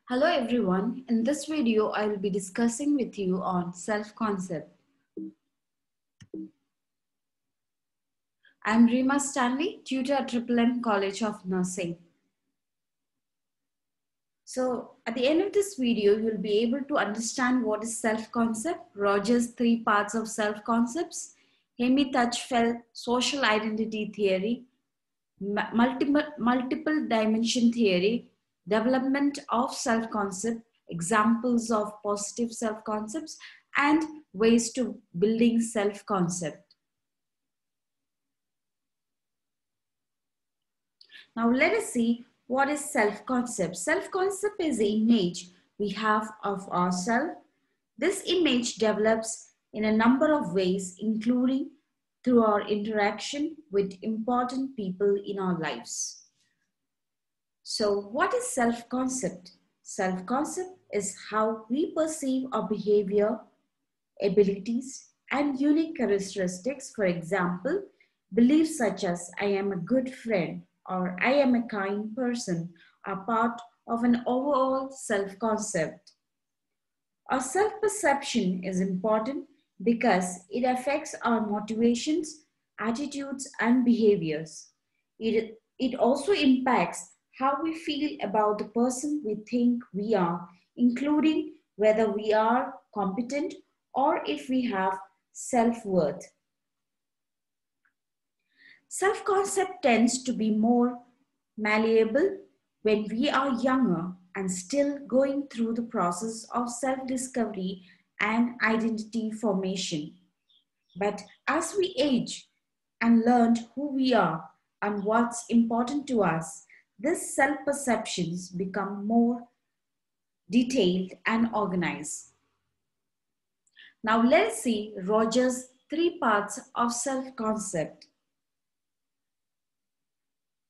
Hello everyone, in this video I will be discussing with you on self-concept. I am Rima Stanley, tutor at M College of Nursing. So at the end of this video, you will be able to understand what is self-concept, Rogers' 3 parts of self-concepts, Hemi Tajfel Social Identity Theory, multiple dimension theory, development of self-concept, examples of positive self-concepts, and ways to building self-concept. Now let us see what is self-concept. Self-concept is the image we have of ourselves. This image develops in a number of ways, including through our interaction with important people in our lives. So what is self-concept? Self-concept is how we perceive our behavior, abilities, and unique characteristics. For example, beliefs such as I am a good friend or I am a kind person are part of an overall self-concept. Our self-perception is important because it affects our motivations, attitudes, and behaviors. It also impacts how we feel about the person we think we are, including whether we are competent or if we have self-worth. Self-concept tends to be more malleable when we are younger and still going through the process of self-discovery and identity formation. But as we age and learn who we are and what's important to us, these self-perceptions become more detailed and organized. Now let's see Rogers' 3 parts of self-concept.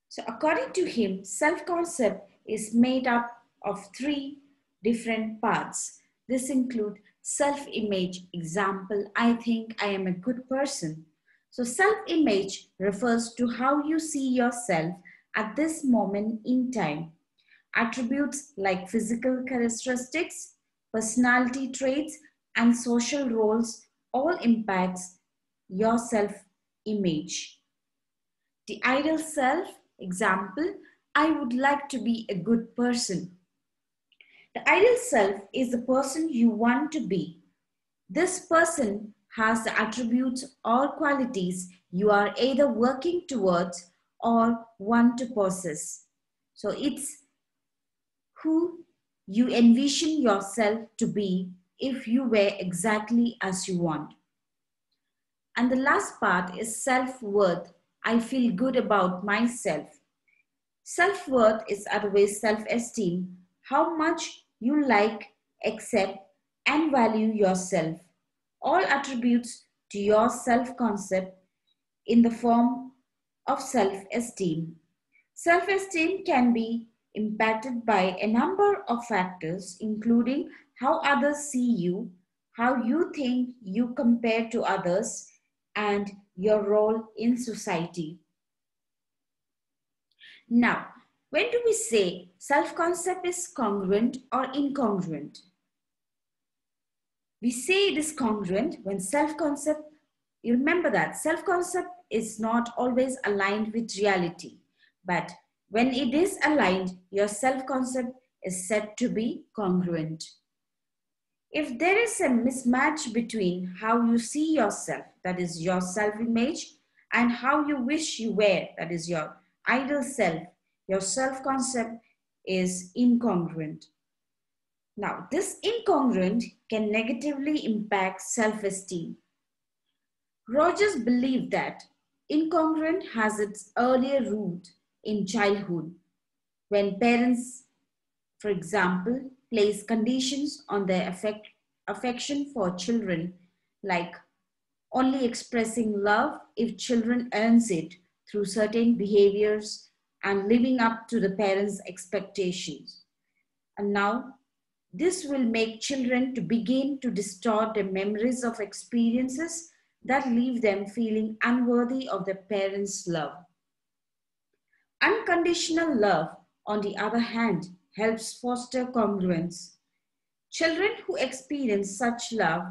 So according to him, self-concept is made up of 3 different parts. This includes self-image. Example, I think I am a good person. So self-image refers to how you see yourself at this moment in time. Attributes like physical characteristics, personality traits, and social roles all impacts your self-image. The ideal self, example, I would like to be a good person. The ideal self is the person you want to be. This person has the attributes or qualities you are either working towards or want to possess. So it's who you envision yourself to be if you were exactly as you want. And the last part is self-worth. I feel good about myself. Self-worth is otherwise self-esteem, how much you like, accept, and value yourself. All attributes to your self-concept in the form of self-esteem. Self-esteem can be impacted by a number of factors, including how others see you, how you think you compare to others, and your role in society. Now, when do we say self-concept is congruent or incongruent? We say it is congruent when self-concept, you remember that self-concept is not always aligned with reality, but when it is aligned, your self-concept is said to be congruent. If there is a mismatch between how you see yourself, that is your self-image, and how you wish you were, that is your ideal self, your self-concept is incongruent. Now, this incongruent can negatively impact self-esteem. Rogers believed that incongruent has its earlier root in childhood, when parents, for example, place conditions on their affection for children, like only expressing love if children earns it through certain behaviors and living up to the parents' expectations. And now, this will make children to begin to distort their memories of experiences that leave them feeling unworthy of their parents' love. Unconditional love, on the other hand, helps foster congruence. Children who experience such love,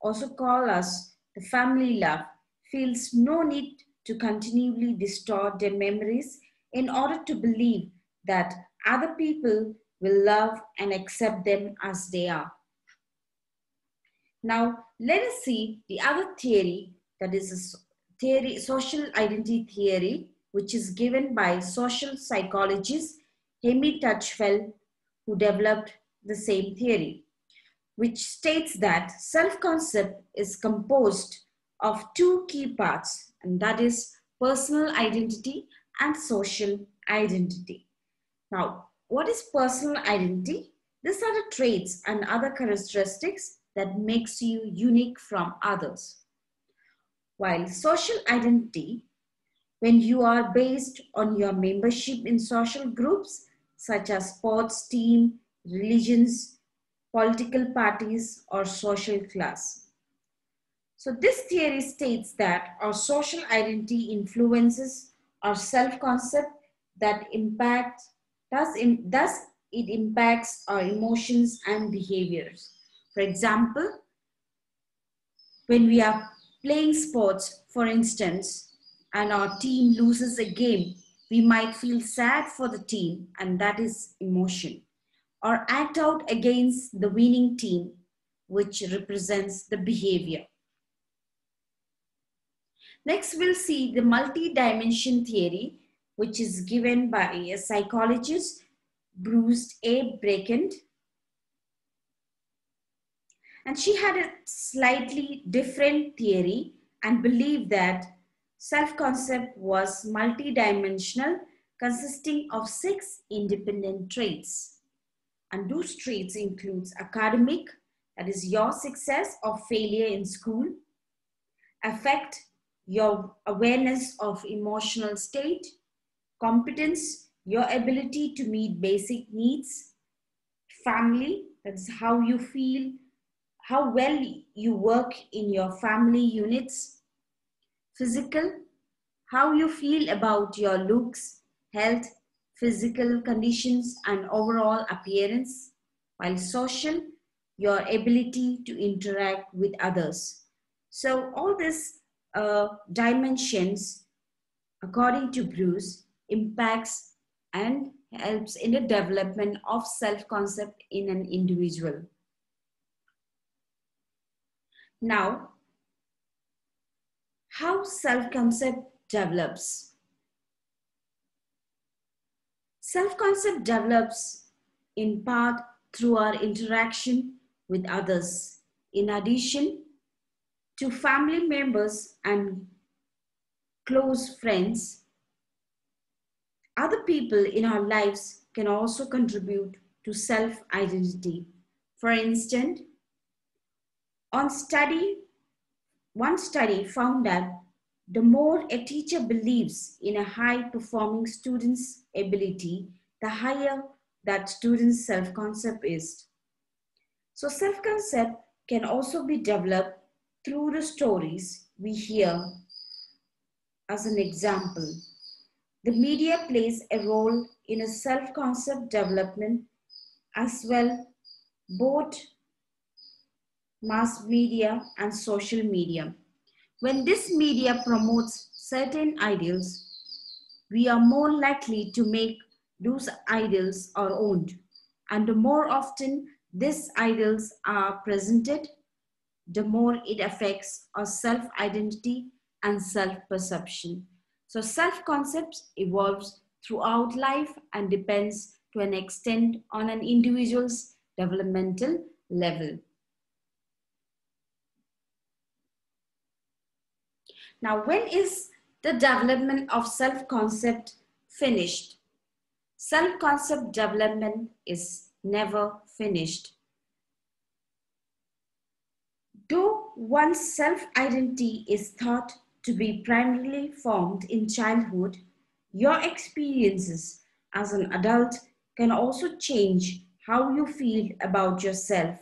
also call us the family love, feels no need to continually distort their memories in order to believe that other people will love and accept them as they are. Now, let us see the other theory, that is a theory, social identity theory, which is given by social psychologist Hemi Tajfel, who developed the same theory, which states that self-concept is composed of two key parts, and that is personal identity and social identity. Now, what is personal identity? These are the traits and other characteristics that makes you unique from others. While social identity, when you are based on your membership in social groups such as sports team, religions, political parties, or social class. So this theory states that our social identity influences our self-concept that thus it impacts our emotions and behaviors. For example, when we are playing sports, for instance, and our team loses a game, we might feel sad for the team, and that is emotion, or act out against the winning team, which represents the behavior. Next, we'll see the multi-dimension theory, which is given by a psychologist, Bruce A. Breckent. And she had a slightly different theory and believed that self-concept was multi-dimensional, consisting of 6 independent traits. And those traits includes academic, that is your success or failure in school, affect, your awareness of emotional state, competence, your ability to meet basic needs, family, that's how you feel, how well you work in your family units, physical, how you feel about your looks, health, physical conditions, and overall appearance, while social, your ability to interact with others. So all these dimensions, according to Bruce, impacts and helps in the development of self-concept in an individual. Now, how self-concept develops? Self-concept develops in part through our interaction with others. In addition to family members and close friends, other people in our lives can also contribute to self-identity. For instance, one study found that the more a teacher believes in a high-performing student's ability, the higher that student's self-concept is. So self-concept can also be developed through the stories we hear. As an example, the media plays a role in a self-concept development as well, both mass media and social media. When this media promotes certain ideals, we are more likely to make those ideals our own. And the more often these ideals are presented, the more it affects our self-identity and self-perception. So self-concept evolves throughout life and depends to an extent on an individual's developmental level. Now, when is the development of self-concept finished? Self-concept development is never finished. Though one's self-identity is thought to be primarily formed in childhood, your experiences as an adult can also change how you feel about yourself.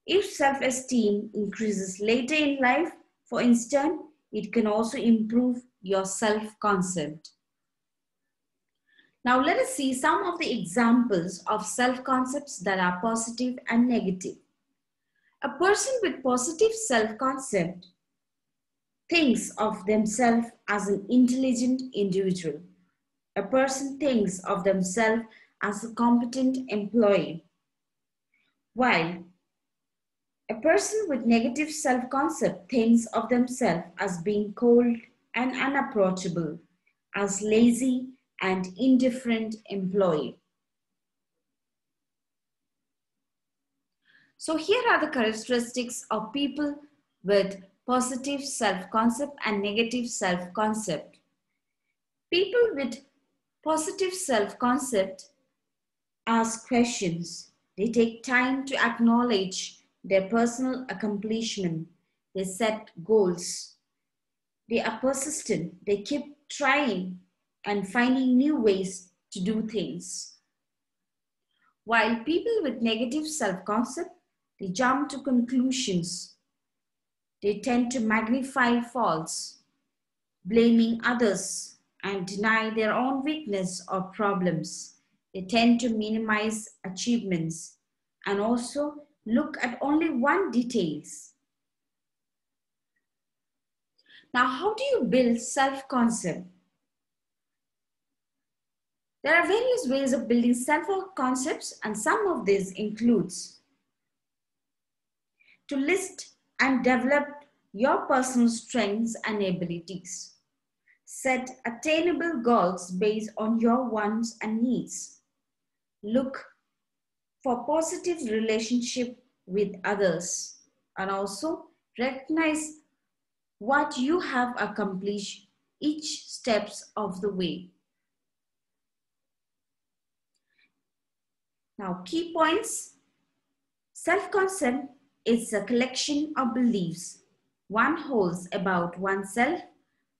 If self-esteem increases later in life, for instance, it can also improve your self-concept. Now let us see some of the examples of self-concepts that are positive and negative. A person with positive self-concept thinks of themselves as an intelligent individual. A person thinks of themselves as a competent employee, while a person with negative self-concept thinks of themselves as being cold and unapproachable, as lazy and indifferent employee. So here are the characteristics of people with positive self-concept and negative self-concept. People with positive self-concept ask questions. They take time to acknowledge their personal accomplishment. They set goals. They are persistent. They keep trying and finding new ways to do things. While people with negative self-concept, they jump to conclusions. They tend to magnify faults, blaming others, and deny their own weakness or problems. They tend to minimize achievements and also look at only one details. Now, how do you build self-concept? There are various ways of building self-concepts, and some of these includes to list and develop your personal strengths and abilities. Set attainable goals based on your wants and needs. Look for positive relationship with others, and also recognize what you have accomplished each steps of the way. Now, key points. Self-concept is a collection of beliefs one holds about oneself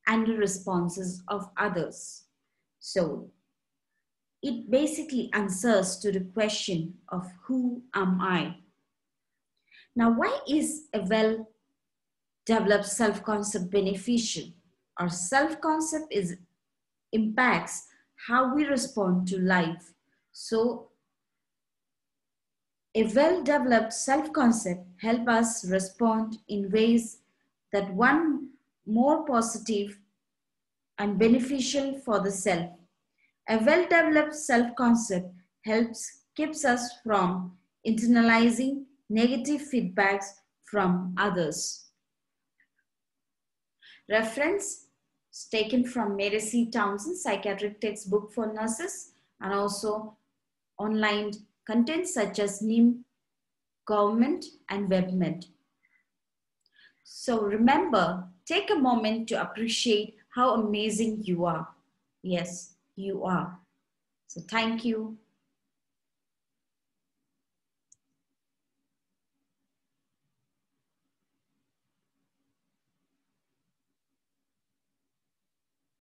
and the responses of others. So, it basically answers to the question of who am I? Now, why is a well-developed self-concept beneficial? Our self-concept impacts how we respond to life. So, a well-developed self-concept helps us respond in ways that one more positive and beneficial for the self. A well-developed self-concept keeps us from internalizing negative feedbacks from others. Reference is taken from Mary C. Townsend, Psychiatric Textbook for Nurses, and also online content such as NIM, Government, and WebMed. So remember, take a moment to appreciate how amazing you are. Yes, you are. So thank you.